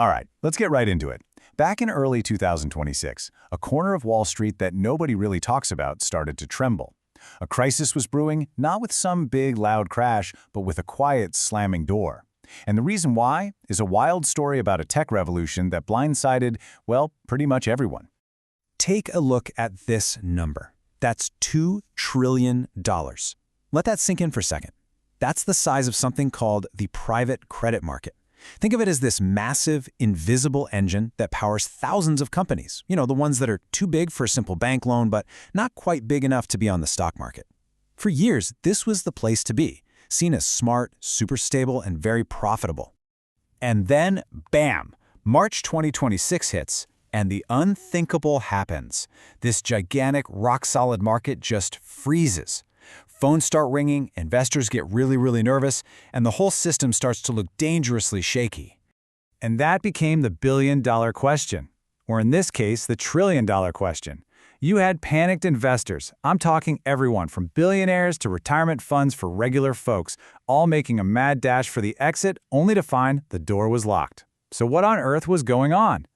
All right, let's get right into it. Back in early 2026, a corner of Wall Street that nobody really talks about started to tremble. A crisis was brewing, not with some big, loud crash, but with a quiet, slamming door. And the reason why is a wild story about a tech revolution that blindsided, well, pretty much everyone. Take a look at this number. That's $2 trillion. Let that sink in for a second. That's the size of something called the private credit market. Think of it as this massive, invisible engine that powers thousands of companies. You know, the ones that are too big for a simple bank loan, but not quite big enough to be on the stock market. For years, this was the place to be, seen as smart, super stable, and very profitable. And then, bam! March 2026 hits, and the unthinkable happens. This gigantic, rock-solid market just freezes. Phones start ringing, investors get really nervous, and the whole system starts to look dangerously shaky. And that became the billion-dollar question, or in this case, the trillion-dollar question. You had panicked investors. I'm talking everyone from billionaires to retirement funds for regular folks, all making a mad dash for the exit, only to find the door was locked. So what on earth was going on?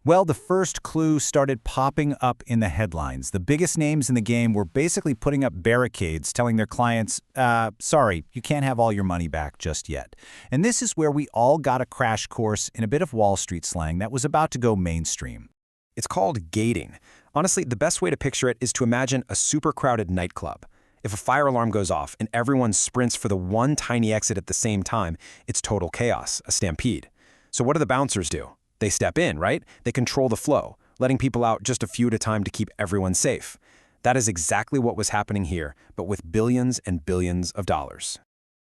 Well, the first clue started popping up in the headlines. The biggest names in the game were basically putting up barricades, telling their clients, sorry, you can't have all your money back just yet. And this is where we all got a crash course in a bit of Wall Street slang that was about to go mainstream. It's called gating. Honestly, the best way to picture it is to imagine a super crowded nightclub. If a fire alarm goes off and everyone sprints for the one tiny exit at the same time, it's total chaos, a stampede. So what do the bouncers do? They step in, right? They control the flow, letting people out just a few at a time to keep everyone safe. That is exactly what was happening here, but with billions and billions of dollars.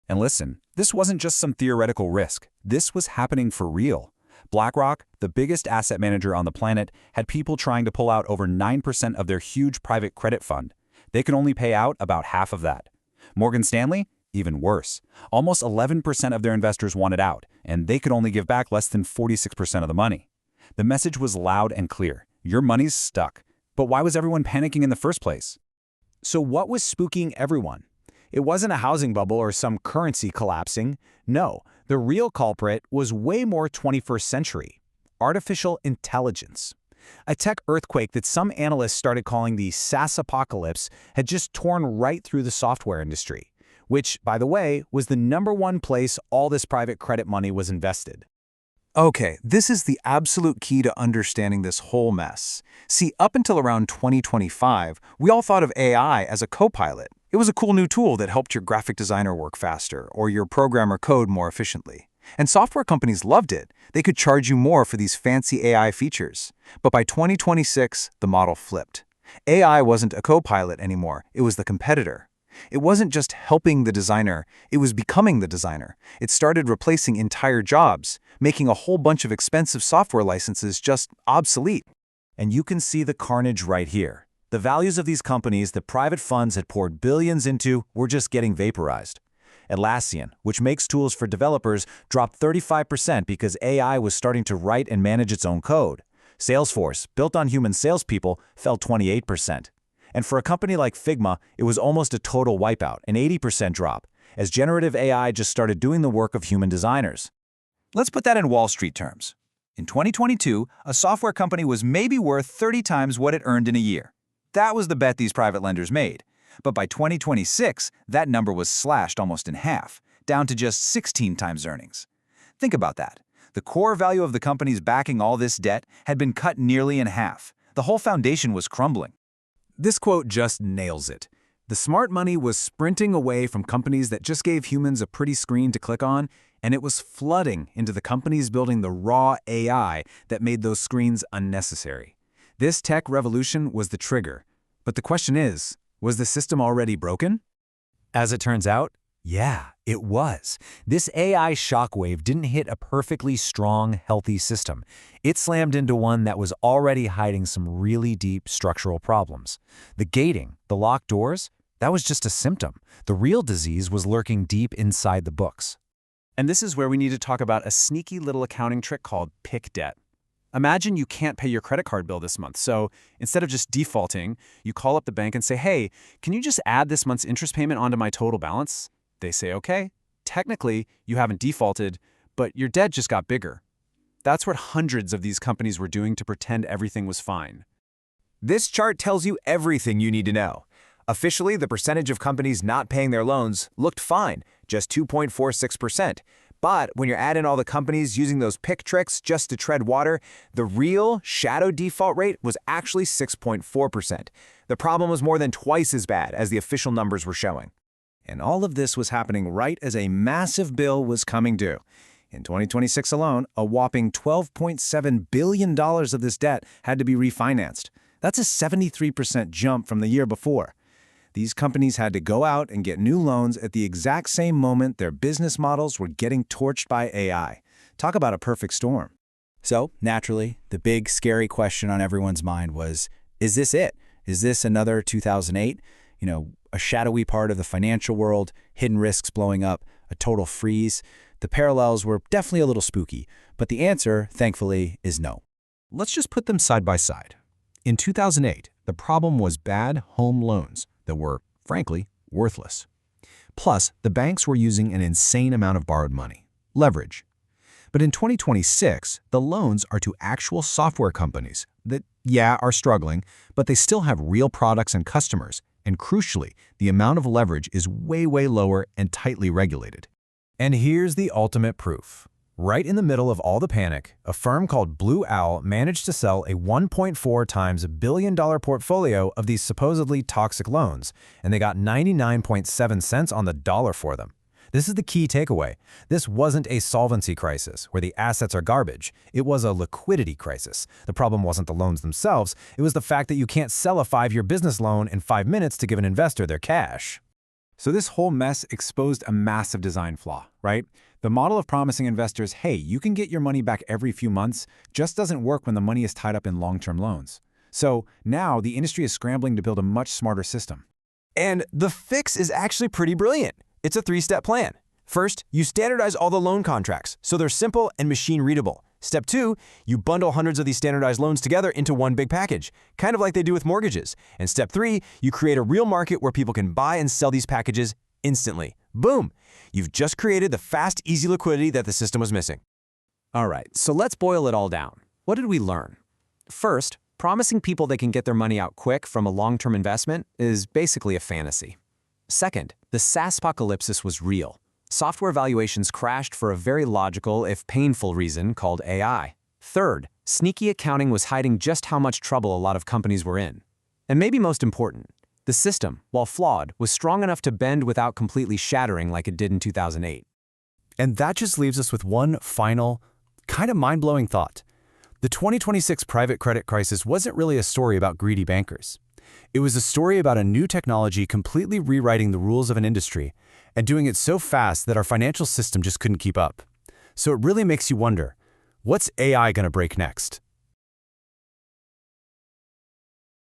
And listen, this wasn't just some theoretical risk. This was happening for real. BlackRock, the biggest asset manager on the planet, had people trying to pull out over 9% of their huge private credit fund. They could only pay out about half of that. Morgan Stanley? Even worse. Almost 11% of their investors wanted out, and they could only give back less than 46% of the money. The message was loud and clear. Your money's stuck. But why was everyone panicking in the first place? So what was spooking everyone? It wasn't a housing bubble or some currency collapsing. No, the real culprit was way more 21st century. Artificial intelligence. A tech earthquake that some analysts started calling the SaaSpocalypse had just torn right through the software industry, which, by the way, was the #1 place all this private credit money was invested. Okay, this is the absolute key to understanding this whole mess. See, up until around 2025, we all thought of AI as a co-pilot. It was a cool new tool that helped your graphic designer work faster or your programmer code more efficiently. And software companies loved it. They could charge you more for these fancy AI features. But by 2026, the model flipped. AI wasn't a co-pilot anymore. It was the competitor. It wasn't just helping the designer, it was becoming the designer. It started replacing entire jobs, making a whole bunch of expensive software licenses just obsolete. And you can see the carnage right here. The values of these companies that private funds had poured billions into were just getting vaporized. Atlassian, which makes tools for developers, dropped 35% because AI was starting to write and manage its own code. Salesforce, built on human salespeople, fell 28%. And for a company like Figma, it was almost a total wipeout, an 80% drop, as generative AI just started doing the work of human designers. Let's put that in Wall Street terms. In 2022, a software company was maybe worth 30 times what it earned in a year. That was the bet these private lenders made. But by 2026, that number was slashed almost in half, down to just 16 times earnings. Think about that. The core value of the companies backing all this debt had been cut nearly in half. The whole foundation was crumbling. This quote just nails it. The smart money was sprinting away from companies that just gave humans a pretty screen to click on, and it was flooding into the companies building the raw AI that made those screens unnecessary. This tech revolution was the trigger. But the question is, was the system already broken? As it turns out, yeah, it was. This AI shockwave didn't hit a perfectly strong, healthy system. It slammed into one that was already hiding some really deep structural problems. The gating, the locked doors, that was just a symptom. The real disease was lurking deep inside the books. And this is where we need to talk about a sneaky little accounting trick called pick debt. Imagine you can't pay your credit card bill this month, so instead of just defaulting, you call up the bank and say, hey, can you just add this month's interest payment onto my total balance? They say, okay. Technically, you haven't defaulted, but your debt just got bigger. That's what hundreds of these companies were doing to pretend everything was fine. This chart tells you everything you need to know. Officially, the percentage of companies not paying their loans looked fine, just 2.46%. But when you add in all the companies using those pick tricks just to tread water, the real shadow default rate was actually 6.4%. The problem was more than twice as bad as the official numbers were showing. And all of this was happening right as a massive bill was coming due. In 2026 alone, a whopping $12.7 billion of this debt had to be refinanced. That's a 73% jump from the year before. These companies had to go out and get new loans at the exact same moment their business models were getting torched by AI. Talk about a perfect storm. So, naturally, the big, scary question on everyone's mind was, is this it? Is this another 2008? A shadowy part of the financial world, hidden risks blowing up, a total freeze? The parallels were definitely a little spooky, but the answer, thankfully, is no. Let's just put them side by side. In 2008, the problem was bad home loans that were, frankly, worthless. Plus, the banks were using an insane amount of borrowed money, leverage. But in 2026, the loans are to actual software companies that, are struggling, but they still have real products and customers, and crucially, the amount of leverage is way, way lower and tightly regulated. And here's the ultimate proof. Right in the middle of all the panic, a firm called Blue Owl managed to sell a 1.4 times billion-dollar portfolio of these supposedly toxic loans, and they got 99.7 cents on the dollar for them. This is the key takeaway. This wasn't a solvency crisis where the assets are garbage. It was a liquidity crisis. The problem wasn't the loans themselves. It was the fact that you can't sell a 5-year business loan in 5 minutes to give an investor their cash. So this whole mess exposed a massive design flaw, right? The model of promising investors, hey, you can get your money back every few months, just doesn't work when the money is tied up in long-term loans. So now the industry is scrambling to build a much smarter system. And the fix is actually pretty brilliant. It's a 3-step plan. First, you standardize all the loan contracts, so they're simple and machine-readable. Step 2, you bundle hundreds of these standardized loans together into one big package, kind of like they do with mortgages. And Step 3, you create a real market where people can buy and sell these packages instantly. Boom! You've just created the fast, easy liquidity that the system was missing. All right, so let's boil it all down. What did we learn? First, promising people they can get their money out quick from a long-term investment is basically a fantasy. Second, the SaaSpocalypse was real. Software valuations crashed for a very logical, if painful, reason called AI. Third, sneaky accounting was hiding just how much trouble a lot of companies were in. And maybe most important, the system, while flawed, was strong enough to bend without completely shattering like it did in 2008. And that just leaves us with one final, kind of mind-blowing thought. The 2026 private credit crisis wasn't really a story about greedy bankers. It was a story about a new technology completely rewriting the rules of an industry and doing it so fast that our financial system just couldn't keep up. So it really makes you wonder, what's AI going to break next?